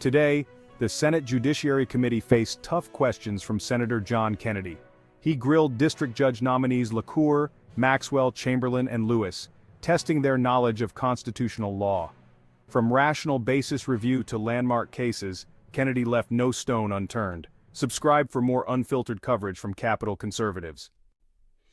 Today, the Senate Judiciary Committee faced tough questions from Senator John Kennedy. He grilled District Judge nominees LaCour, Maxwell, Chamberlin, and Lewis, testing their knowledge of constitutional law. From rational basis review to landmark cases, Kennedy left no stone unturned. Subscribe for more unfiltered coverage from Capitol conservatives.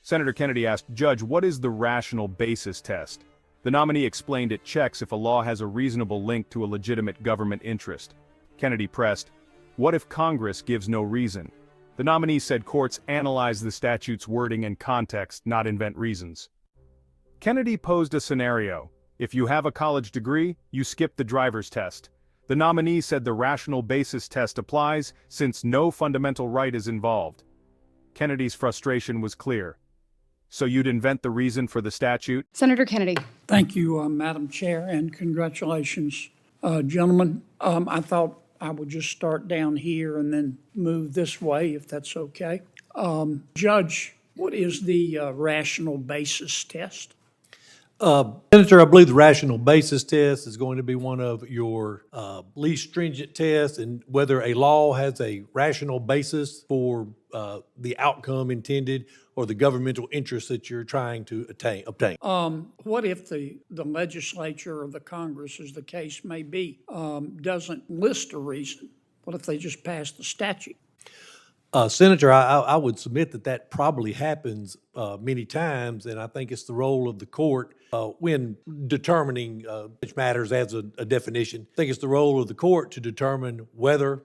Senator Kennedy asked, "Judge, what is the rational basis test?" The nominee explained it checks if a law has a reasonable link to a legitimate government interest. Kennedy pressed, "What if Congress gives no reason?" The nominee said courts analyze the statute's wording and context, not invent reasons. Kennedy posed a scenario. If you have a college degree, you skip the driver's test. The nominee said the rational basis test applies since no fundamental right is involved. Kennedy's frustration was clear. So you'd invent the reason for the statute? Senator Kennedy. Thank you, Madam Chair, and congratulations, gentlemen. I thought I would just start down here and then move this way, if that's okay. Judge, what is the rational basis test? Senator, I believe the rational basis test is going to be one of your least stringent tests, and whether a law has a rational basis for the outcome intended or the governmental interest that you're trying to obtain. What if the legislature or the Congress, as the case may be, doesn't list a reason? What if they just pass the statute? Senator, I would submit that probably happens many times, and I think it's the role of the court when determining which matters as a definition. I think it's the role of the court to determine whether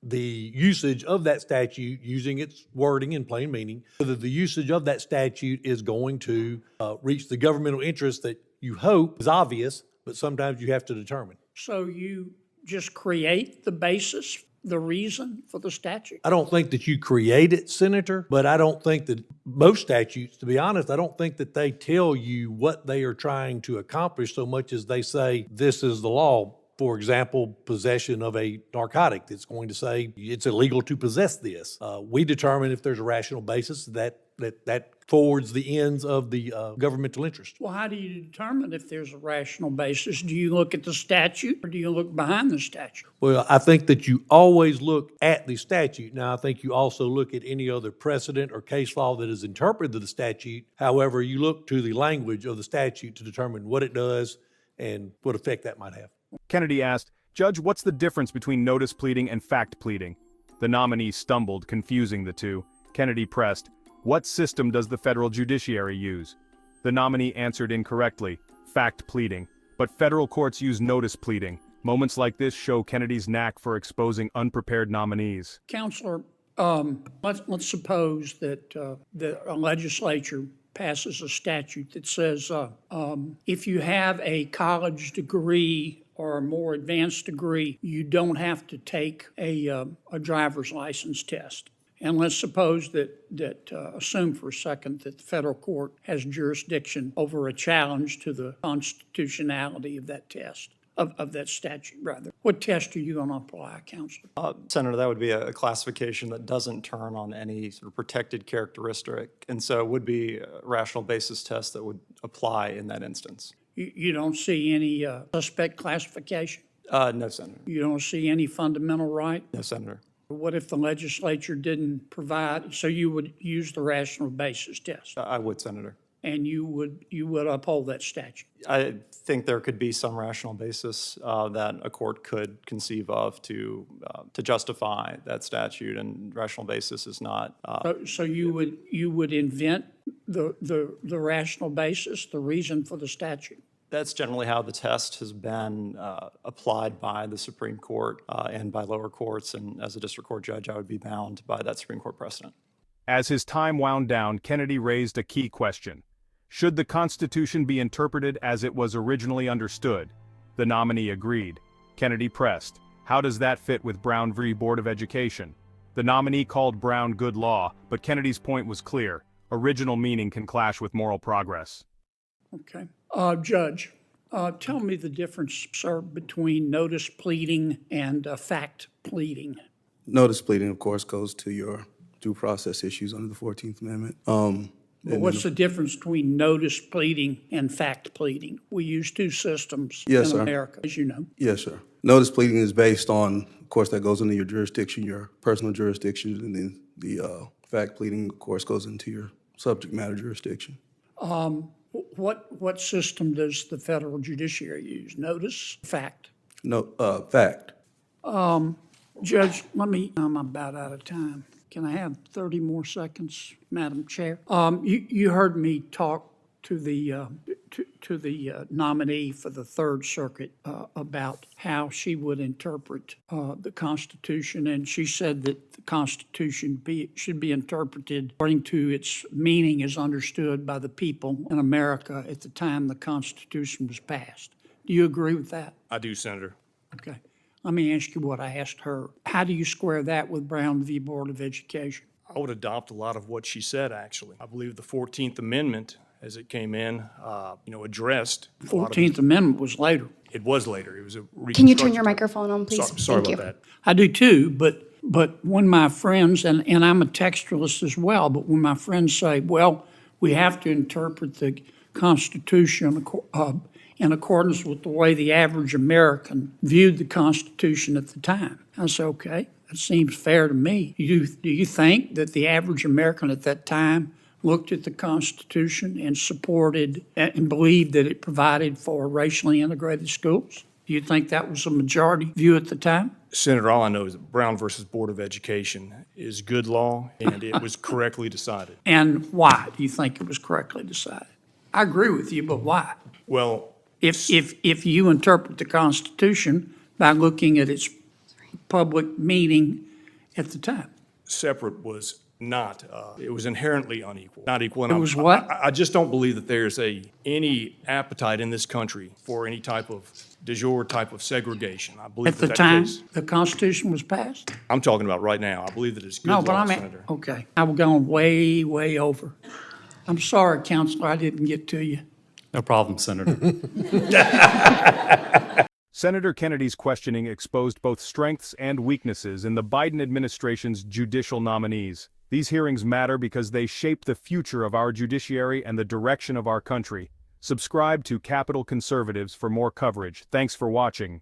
the usage of that statute, using its wording in plain meaning, whether the usage of that statute is going to reach the governmental interest that you hope is obvious, but sometimes you have to determine. So you just create the basis, the reason for the statute? I don't think that you create it, Senator, but I don't think that most statutes, to be honest, I don't think that they tell you what they are trying to accomplish so much as they say, this is the law. For example, possession of a narcotic that's going to say it's illegal to possess this. We determine if there's a rational basis that forwards the ends of the governmental interest. Well, how do you determine if there's a rational basis? Do you look at the statute or do you look behind the statute? Well, I think that you always look at the statute. Now, I think you also look at any other precedent or case law that has interpreted the statute. However, you look to the language of the statute to determine what it does and what effect that might have. Kennedy asked, "Judge, what's the difference between notice pleading and fact pleading?" The nominee stumbled, confusing the two. Kennedy pressed, "What system does the federal judiciary use?" The nominee answered incorrectly, fact pleading. But federal courts use notice pleading. Moments like this show Kennedy's knack for exposing unprepared nominees. Counselor, let's suppose that a legislature passes a statute that says if you have a college degree or a more advanced degree, you don't have to take a driver's license test. And let's suppose that assume for a second that the federal court has jurisdiction over a challenge to the constitutionality of that test, of that statute, rather. What test are you going to apply, Counselor? Senator, that would be a classification that doesn't turn on any sort of protected characteristic, and so it would be a rational basis test that would apply in that instance. You don't see any suspect classification? No, Senator. You don't see any fundamental right? No, Senator. What if the legislature didn't provide, so you would use the rational basis test? I would, Senator. And you would uphold that statute? I think there could be some rational basis that a court could conceive of to justify that statute, and rational basis is not. So you would invent the rational basis, the reason for the statute? That's generally how the test has been applied by the Supreme Court and by lower courts, and as a district court judge, I would be bound by that Supreme Court precedent. As his time wound down, Kennedy raised a key question. Should the Constitution be interpreted as it was originally understood? The nominee agreed. Kennedy pressed, "How does that fit with Brown v. Board of Education?" The nominee called Brown good law, but Kennedy's point was clear. Original meaning can clash with moral progress. Okay. Judge, tell me the difference, sir, between notice pleading and fact pleading. Notice pleading, of course, goes to your due process issues under the 14th Amendment. But what's the difference between notice pleading and fact pleading? We use two systems Yes, in sir. America, as you know. Yes, sir. Notice pleading is based on, of course, that goes into your jurisdiction, your personal jurisdiction, and then the fact pleading, of course, goes into your subject matter jurisdiction. What system does the federal judiciary use? Notice, fact? No, fact. Judge, I'm about out of time. Can I have 30 more seconds, Madam Chair? You heard me talk to the nominee for the Third Circuit about how she would interpret the Constitution, and she said that the Constitution should be interpreted according to its meaning as understood by the people in America at the time the Constitution was passed. Do you agree with that? I do, Senator. Okay. Let me ask you what I asked her. How do you square that with Brown v. Board of Education? I would adopt a lot of what she said, actually. I believe the 14th Amendment, as it came in, addressed. a lot of- 14th Amendment was later. It was later. It was a Can you turn reconstruction. your microphone on, please? Sorry Thank about you. that. I do too, but when my friends, and I'm a textualist as well, but when my friends say, well, we have to interpret the Constitution in accordance with the way the average American viewed the Constitution at the time, I say, okay, that seems fair to me. Do you think that the average American at that time looked at the Constitution and supported and believed that it provided for racially integrated schools? Do you think that was a majority view at the time? Senator, all I know is that Brown versus Board of Education is good law, and it was correctly decided. And why do you think it was correctly decided? I agree with you, but why? Well, If you interpret the Constitution by looking at its public meaning at the time. separate was not, it was inherently unequal, not equal. And It was what? I just don't believe that there's any appetite in this country for any type of de jure type of segregation. I believe At the that time case- the Constitution was passed? I'm talking about right now. I believe that it's good No, but law, I'm, Senator. okay, I've gone way, way over. I'm sorry, Counselor, I didn't get to you. No problem, Senator. Senator Kennedy's questioning exposed both strengths and weaknesses in the Biden administration's judicial nominees. These hearings matter because they shape the future of our judiciary and the direction of our country. Subscribe to Capital Conservatives for more coverage. Thanks for watching.